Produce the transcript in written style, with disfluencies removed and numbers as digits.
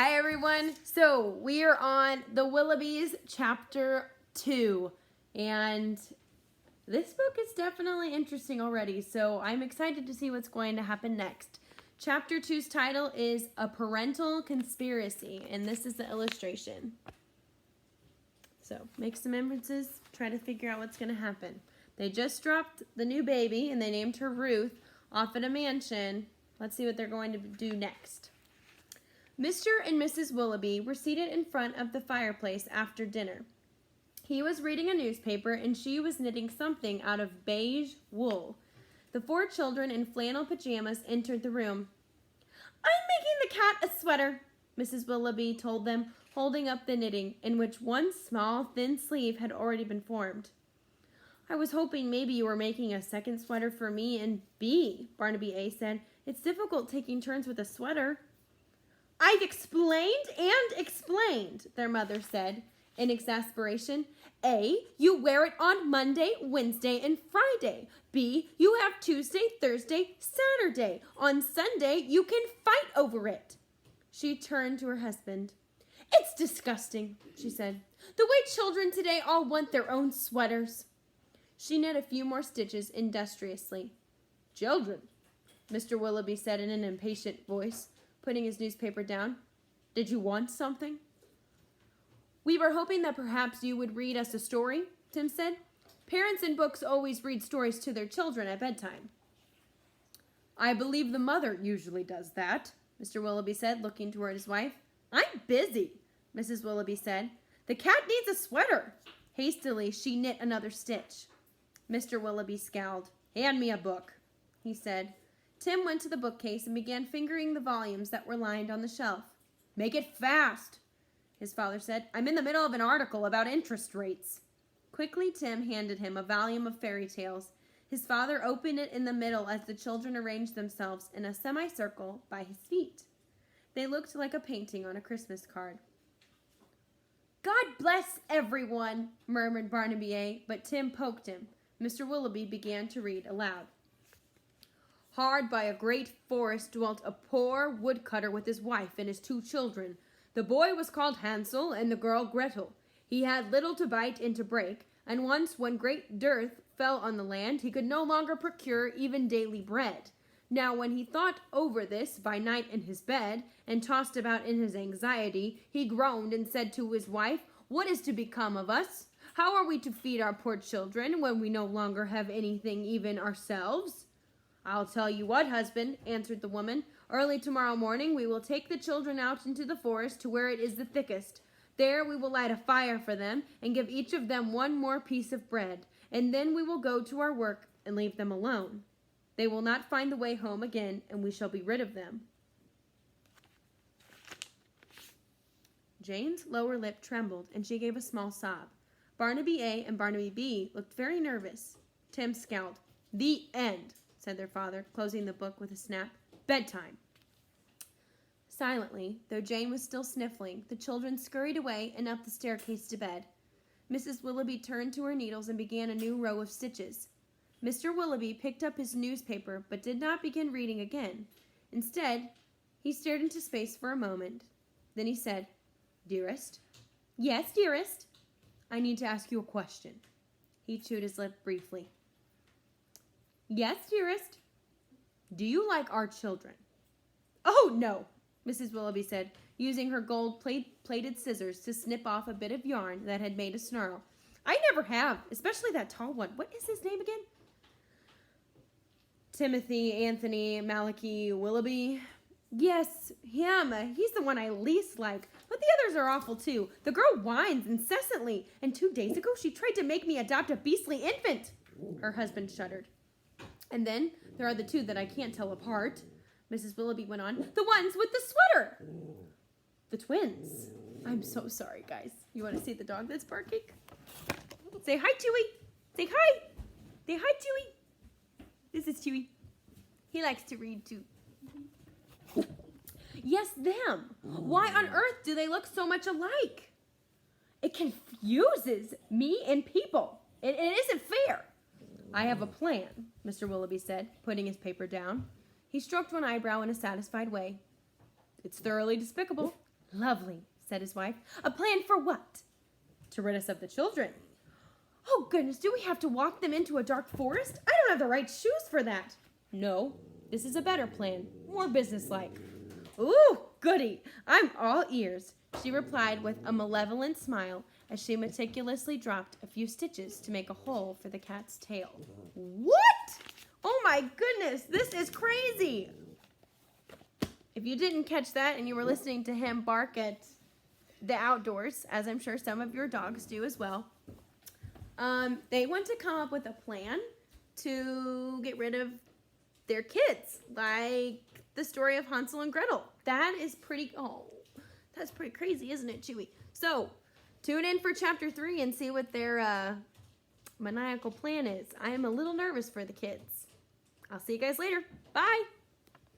Hi everyone. So we are on the Willoughbys chapter 2 and this book is definitely interesting already, so I'm excited to see what's going to happen next. Chapter 2's title is A Parental Conspiracy, and this is the illustration. So make some inferences, try to figure out what's going to happen. They just dropped the new baby and they named her Ruth off at a mansion. Let's see what they're going to do next. Mr. and Mrs. Willoughby were seated in front of the fireplace after dinner. He was reading a newspaper and she was knitting something out of beige wool. The 4 children in flannel pajamas entered the room. "I'm making the cat a sweater," Mrs. Willoughby told them, holding up the knitting, in which one small, thin sleeve had already been formed. "I was hoping maybe you were making a second sweater for me and B," Barnaby A said. "It's difficult taking turns with a sweater." "I've explained and explained," their mother said in exasperation. "A, you wear it on Monday, Wednesday, and Friday. B, you have Tuesday, Thursday, Saturday. On Sunday, you can fight over it." She turned to her husband. "It's disgusting," she said. "The way children today all want their own sweaters." She knit a few more stitches industriously. "Children," Mr. Willoughby said in an impatient voice, putting his newspaper down. "Did you want something?" "We were hoping that perhaps you would read us a story," Tim said. "Parents in books always read stories to their children at bedtime." "I believe the mother usually does that," Mr. Willoughby said, looking toward his wife. "I'm busy," Mrs. Willoughby said. "The cat needs a sweater." Hastily, she knit another stitch. Mr. Willoughby scowled. "Hand me a book," he said. Tim went to the bookcase and began fingering the volumes that were lined on the shelf. "Make it fast," his father said. "I'm in the middle of an article about interest rates." Quickly, Tim handed him a volume of fairy tales. His father opened it in the middle as the children arranged themselves in a semicircle by his feet. They looked like a painting on a Christmas card. "God bless everyone," murmured Barnaby A., but Tim poked him. Mr. Willoughby began to read aloud. "Hard by a great forest dwelt a poor woodcutter with his wife and his 2 children. The boy was called Hansel and the girl Gretel. He had little to bite and to break, and once when great dearth fell on the land, he could no longer procure even daily bread. Now when he thought over this by night in his bed, and tossed about in his anxiety, he groaned and said to his wife, 'What is to become of us? How are we to feed our poor children when we no longer have anything even ourselves?' 'I'll tell you what, husband,' answered the woman. 'Early tomorrow morning we will take the children out into the forest to where it is the thickest. There we will light a fire for them and give each of them 1 more piece of bread, and then we will go to our work and leave them alone. They will not find the way home again, and we shall be rid of them.'" Jane's lower lip trembled, and she gave a small sob. Barnaby A. and Barnaby B. looked very nervous. Tim scowled. "The end," said their father, closing the book with a snap. "Bedtime." Silently, though Jane was still sniffling, the children scurried away and up the staircase to bed. Mrs. Willoughby turned to her needles and began a new row of stitches. Mr. Willoughby picked up his newspaper but did not begin reading again. Instead, he stared into space for a moment. Then he said, "Dearest?" "Yes, dearest." "I need to ask you a question." He chewed his lip briefly. "Yes, dearest." "Do you like our children?" "Oh, no," Mrs. Willoughby said, using her gold-plated scissors to snip off a bit of yarn that had made a snarl. "I never have, especially that tall one. What is his name again?" "Timothy Anthony Malachi Willoughby." "Yes, him. He's the one I least like. But the others are awful, too. The girl whines incessantly, and 2 days ago she tried to make me adopt a beastly infant." Her husband shuddered. "And then there are the 2 that I can't tell apart," Mrs. Willoughby went on. "The ones with the sweater." "The twins. I'm so sorry, guys. You want to see the dog that's barking? Say hi, Chewy. Say hi. Say hi, Chewy. This is Chewy. He likes to read, too." "Yes, them. Why on earth do they look so much alike? It confuses me and people. It isn't fair." "I have a plan," Mr. Willoughby said, putting his paper down. He stroked one eyebrow in a satisfied way. "It's thoroughly despicable. Lovely, said his wife. A plan for what? To rid us of the children. Oh, goodness, do we have to walk them into a dark forest? I don't have the right shoes for that. No, this is a better plan, more businesslike. Ooh, goody, I'm all ears, she replied with a malevolent smile as she meticulously dropped a few stitches to make a hole for the cat's tail. What? Oh my goodness, this is crazy. If you didn't catch that and you were listening to him bark at the outdoors, as I'm sure some of your dogs do as well, they want to come up with a plan to get rid of their kids, like the story of Hansel and Gretel. That is pretty, that's pretty crazy, isn't it, Chewy? So, tune in for chapter 3 and see what their maniacal plan is. I am a little nervous for the kids. I'll see you guys later. Bye!